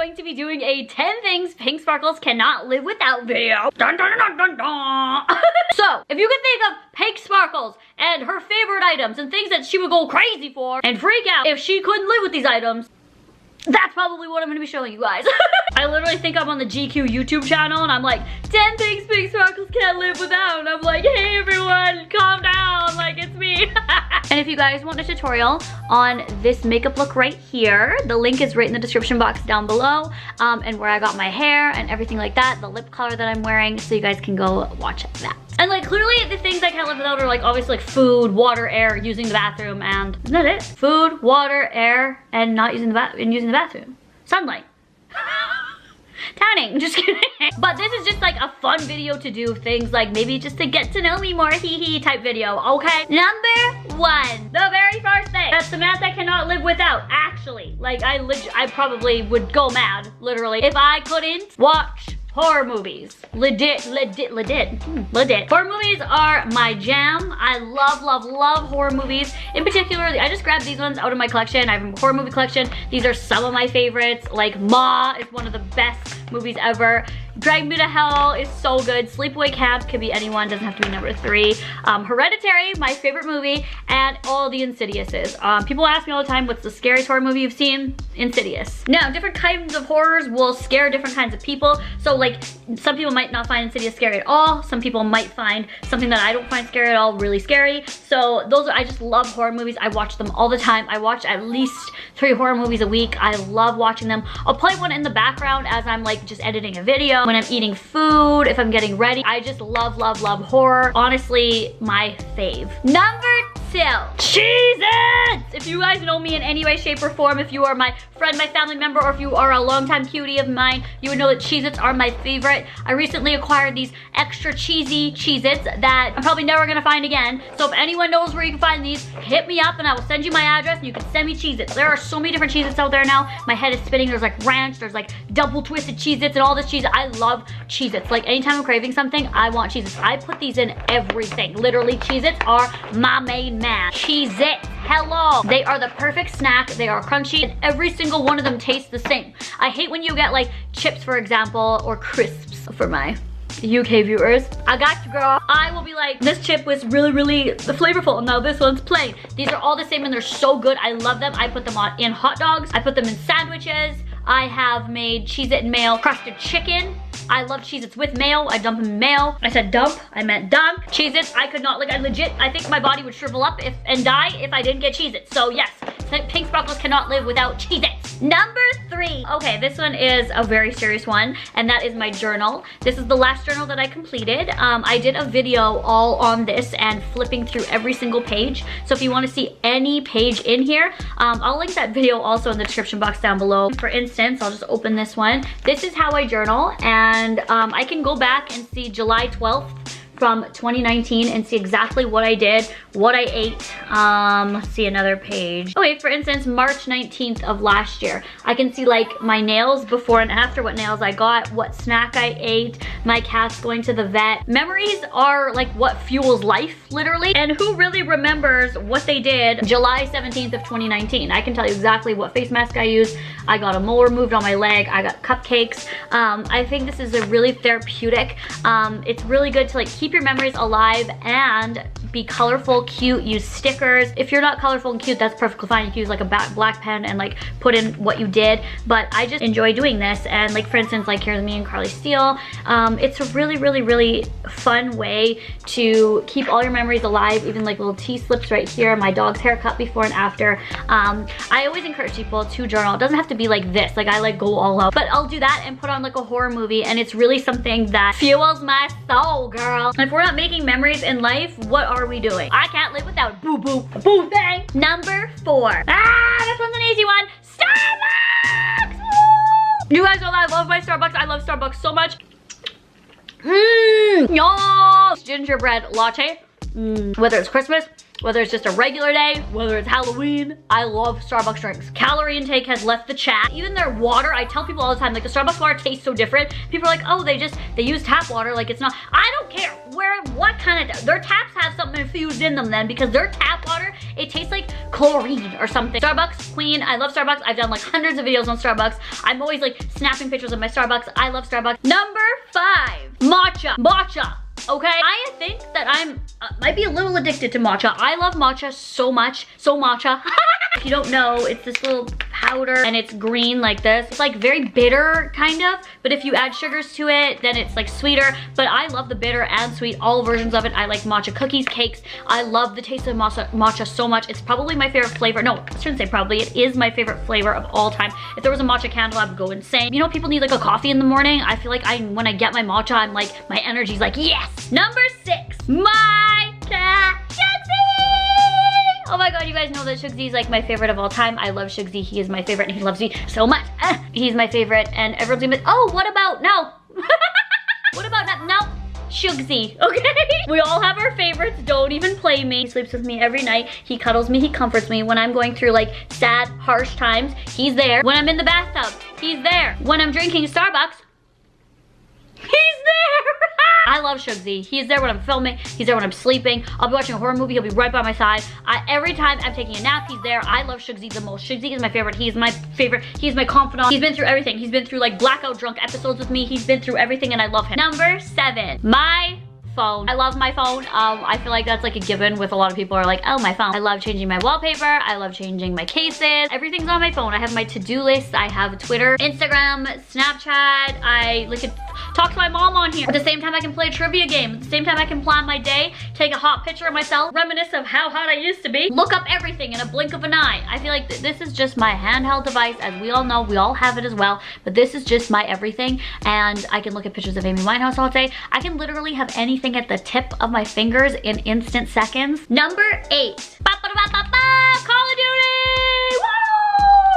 going to be doing a 10 things Pink Sparkles cannot live without video. Dun, dun, dun, dun, dun. So, if you can think of Pink Sparkles and her favorite items and things that she would go crazy for and freak out if she couldn't live with these items, that's probably what I'm gonna be showing you guys. I literally think I'm on the GQ YouTube channel and I'm like, 10 things Pink Sparkles can't live without. And I'm like, hey everyone, calm down, like it's me. And if you guys want a tutorial on this makeup look right here, the link is right in the description box down below, and where I got my hair and everything like that, the lip color that I'm wearing, so you guys can go watch that. And like clearly the things I can't live without are like obviously like food, water, air, using the bathroom, and isn't that it? Food, water, air, and not using the bathroom. Sunlight. Tanning, just kidding. But this is just like a fun video to do things like maybe just to get to know me more, hee hee type video, okay? Number 1, the very first thing that Samantha cannot live without, actually. Like I probably would go mad, literally, if I couldn't watch horror movies. Legit. Horror movies are my jam. I love horror movies. In particular, I just grabbed these ones out of my collection. I have a horror movie collection. These are some of my favorites. Like Ma is one of the best movies ever. Drag Me to Hell is so good. Sleepaway Camp could be anyone, doesn't have to be number 3. Hereditary, my favorite movie, and all the Insidiouses. People ask me all the time, what's the scariest horror movie you've seen? Insidious. Now, different kinds of horrors will scare different kinds of people. So like, some people might not find Insidious scary at all. Some people might find something that I don't find scary at all really scary. So I just love horror movies. I watch them all the time. I watch at least 3 horror movies a week. I love watching them. I'll play one in the background as I'm like just editing a video, when I'm eating food, if I'm getting ready. I just love horror. Honestly, my fave. Number 2, Cheez-Its! If you guys know me in any way, shape, or form, if you are my friend, my family member, or if you are a longtime cutie of mine, you would know that Cheez-Its are my favorite. I recently acquired these extra cheesy Cheez-Its that I'm probably never gonna find again. So if anyone knows where you can find these, hit me up and I will send you my address and you can send me Cheez-Its. There are so many different Cheez-Its out there now. My head is spinning. There's like ranch, there's like double twisted Cheez-Its and all this cheese. I love Cheez-Its. Like anytime I'm craving something, I want Cheez-Its. I put these in everything. Literally, Cheez-Its are my main man. Cheez-Its, hello. They are the perfect snack. They are crunchy and every single one of them tastes the same. I hate when you get like chips, for example, or crisps for my UK viewers. I got you, girl. I will be like, this chip was really flavorful. Now this one's plain. These are all the same and they're so good. I love them. I put them in hot dogs. I put them in sandwiches. I have made Cheez-It mayo crusted chicken. I love Cheez-Its with mayo. I dump them in mayo. I said dump, I meant dunk. Cheez-Its, I could not, like I think my body would shrivel up and die if I didn't get Cheez-Its. So yes, Pink Sparkles cannot live without Cheez-Its. Number 3. Okay, this one is a very serious one, and that is my journal. This is the last journal that I completed. I did a video all on this and flipping through every single page. So if you want to see any page in here, I'll link that video also in the description box down below. For instance, I'll just open this one. This is how I journal, and I can go back and see July 12th from 2019 and see exactly what I did, what I ate. Let's see another page. Okay, for instance, March 19th of last year. I can see like my nails before and after, what nails I got, what snack I ate, my cats going to the vet. Memories are like what fuels life, literally. And who really remembers what they did July 17th of 2019? I can tell you exactly what face mask I used. I got a mole removed on my leg. I got cupcakes. I think this is a really therapeutic. It's really good to like keep your memories alive and be colorful, cute, use stickers. If you're not colorful and cute, that's perfectly fine. You can use like a black pen and like put in what you did. But I just enjoy doing this. And like for instance, like here's me and Carly Steele. It's a really fun way to keep all your memories alive. Even like little T-slips right here. My dog's haircut before and after. I always encourage people to journal. It doesn't have to be like this. Like I like go all out. But I'll do that and put on like a horror movie. And it's really something that fuels my soul, girl. If we're not making memories in life, what are we doing? I can't live without boo boo boo bang. Number 4. This one's an easy one. Starbucks! Woo! You guys know that I love my Starbucks. I love Starbucks so much. Yes! Gingerbread latte. Whether it's Christmas, whether it's just a regular day, whether it's Halloween, I love Starbucks drinks. Calorie intake has left the chat. Even their water, I tell people all the time, like the Starbucks water tastes so different. People are like, oh, they use tap water, like it's not. I don't care what kind of, their taps have something infused in them then, because their tap water, it tastes like chlorine or something. Starbucks, queen, I love Starbucks. I've done like hundreds of videos on Starbucks. I'm always like snapping pictures of my Starbucks. I love Starbucks. Number 5, matcha. Matcha. Okay, I think that I'm might be a little addicted to matcha. I love matcha so much. So matcha. If you don't know, it's this little powder and it's green like this. It's like very bitter kind of, but if you add sugars to it, then it's like sweeter. But I love the bitter and sweet, all versions of it. I like matcha cookies, cakes. I love the taste of matcha so much. It's probably my favorite flavor. No, I shouldn't say probably. It is my favorite flavor of all time. If there was a matcha candle, I would go insane. You know, people need like a coffee in the morning. I feel like when I get my matcha, I'm like, my energy's like, yes. Number 6, my cat, Shugsy! Oh my god, you guys know that Shugsy is like my favorite of all time. I love Shugsy. He is my favorite and he loves me so much. He's my favorite and everyone's gonna be, oh, what about, no. What about that, no. Shugsy, okay? We all have our favorites, don't even play me. He sleeps with me every night. He cuddles me, he comforts me. When I'm going through like sad, harsh times, he's there. When I'm in the bathtub, he's there. When I'm drinking Starbucks, he's there. I love Shugsy. He's there when I'm filming. He's there when I'm sleeping. I'll be watching a horror movie. He'll be right by my side. Every time I'm taking a nap, he's there. I love Shugsy the most. Shugsy is my favorite. He's my favorite. He's my confidant. He's been through everything. He's been through like blackout drunk episodes with me. He's been through everything and I love him. Number 7, my phone. I love my phone. I feel like that's like a given with a lot of people are like, oh, my phone. I love changing my wallpaper. I love changing my cases. Everything's on my phone. I have my to-do list. I have Twitter, Instagram, Snapchat. I like to talk to my mom on here. At the same time, I can play a trivia game. At the same time, I can plan my day, take a hot picture of myself, reminisce of how hot I used to be, look up everything in a blink of an eye. I feel like this is just my handheld device. As we all know, we all have it as well, but this is just my everything. And I can look at pictures of Amy Winehouse all day. I can literally have anything at the tip of my fingers in instant seconds. Number 8, Call of Duty! Woo!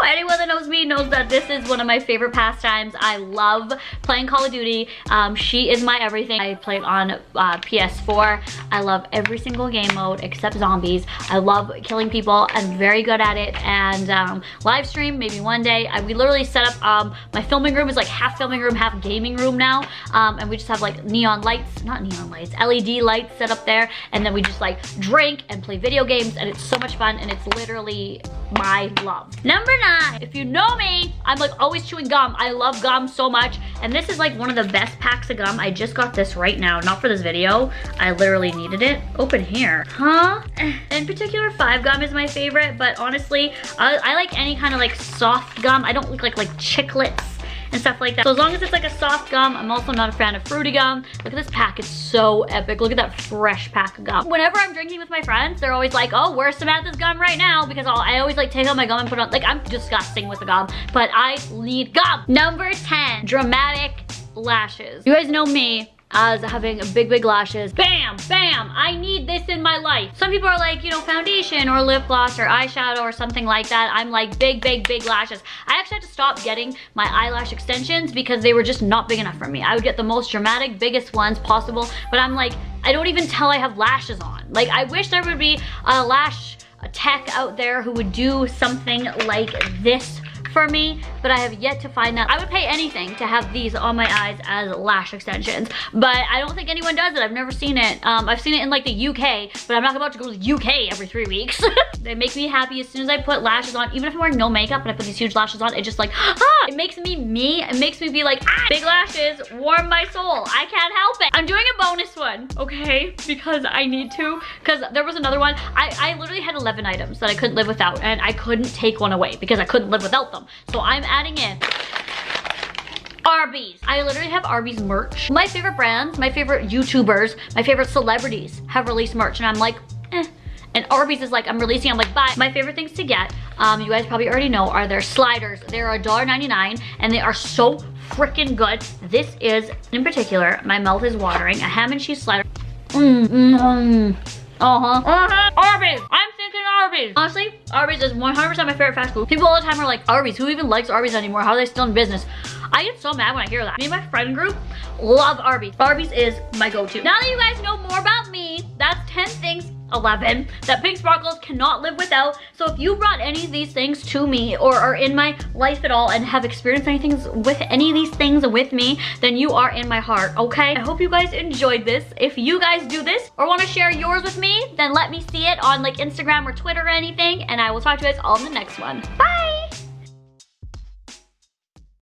Anyone that knows me knows that this is one of my favorite pastimes. I love playing Call of Duty. She is my everything. I play it on PS4. I love every single game mode except zombies. I love killing people. I'm very good at it. And live stream, maybe one day. We literally set up, my filming room is like half filming room, half gaming room now. And we just have like neon lights, not neon lights, LED lights set up there. And then we just like drink and play video games and it's so much fun and it's literally my love. Number 9, if you know me, I'm like always chewing gum. I love gum so much. And this is like one of the best packs of gum. I just got this right now, not for this video. I literally needed it. Open here. Huh? In particular, 5 gum is my favorite, but honestly, I like any kind of like soft gum. I don't like chiclets and stuff like that. So as long as it's like a soft gum, I'm also not a fan of fruity gum. Look at this pack, it's so epic. Look at that fresh pack of gum. Whenever I'm drinking with my friends, they're always like, oh, where's Samantha's gum right now? Because I always like take out my gum and put it on, like I'm disgusting with the gum, but I need gum. Number 10, dramatic lashes. You guys know me as having big lashes. Bam, bam, I need this in my life. Some people are like, you know, foundation or lip gloss or eyeshadow or something like that. I'm like big lashes. I actually had to stop getting my eyelash extensions because they were just not big enough for me. I would get the most dramatic, biggest ones possible, but I'm like, I don't even tell I have lashes on. Like, I wish there would be a tech out there who would do something like this for me, but I have yet to find that. I would pay anything to have these on my eyes as lash extensions, but I don't think anyone does it. I've never seen it. I've seen it in like the UK, but I'm not about to go to the UK every 3 weeks. They make me happy as soon as I put lashes on. Even if I'm wearing no makeup and I put these huge lashes on, it just like, it makes me me. It makes me be like, big lashes warm my soul. I can't help it. I'm doing a bonus one, okay? Because I need to, because there was another one. I literally had 11 items that I couldn't live without, and I couldn't take one away because I couldn't live without them. So I'm adding in Arby's. I literally have Arby's merch. My favorite brands, my favorite YouTubers, my favorite celebrities have released merch and I'm like, eh. And Arby's is like, I'm releasing, I'm like, bye. My favorite things to get, you guys probably already know, are their sliders. They're $1.99 and they are so freaking good. This is, in particular, my mouth is watering, a ham and cheese slider. Arby's. I'm thinking Arby's. Honestly, Arby's is 100% my favorite fast food. People all the time are like, Arby's, who even likes Arby's anymore? How are they still in business? I get so mad when I hear that. Me and my friend group love Arby's. Arby's is my go-to. Now that you guys know more about me, that's 10 things 11 that PiinkSparkles cannot live without. So if you brought any of these things to me or are in my life at all and have experienced anything with any of these things with me, then you are in my heart, okay? I hope you guys enjoyed this. If you guys do this or want to share yours with me, then let me see it on like Instagram or Twitter or anything, and I will talk to you guys all in the next one. Bye!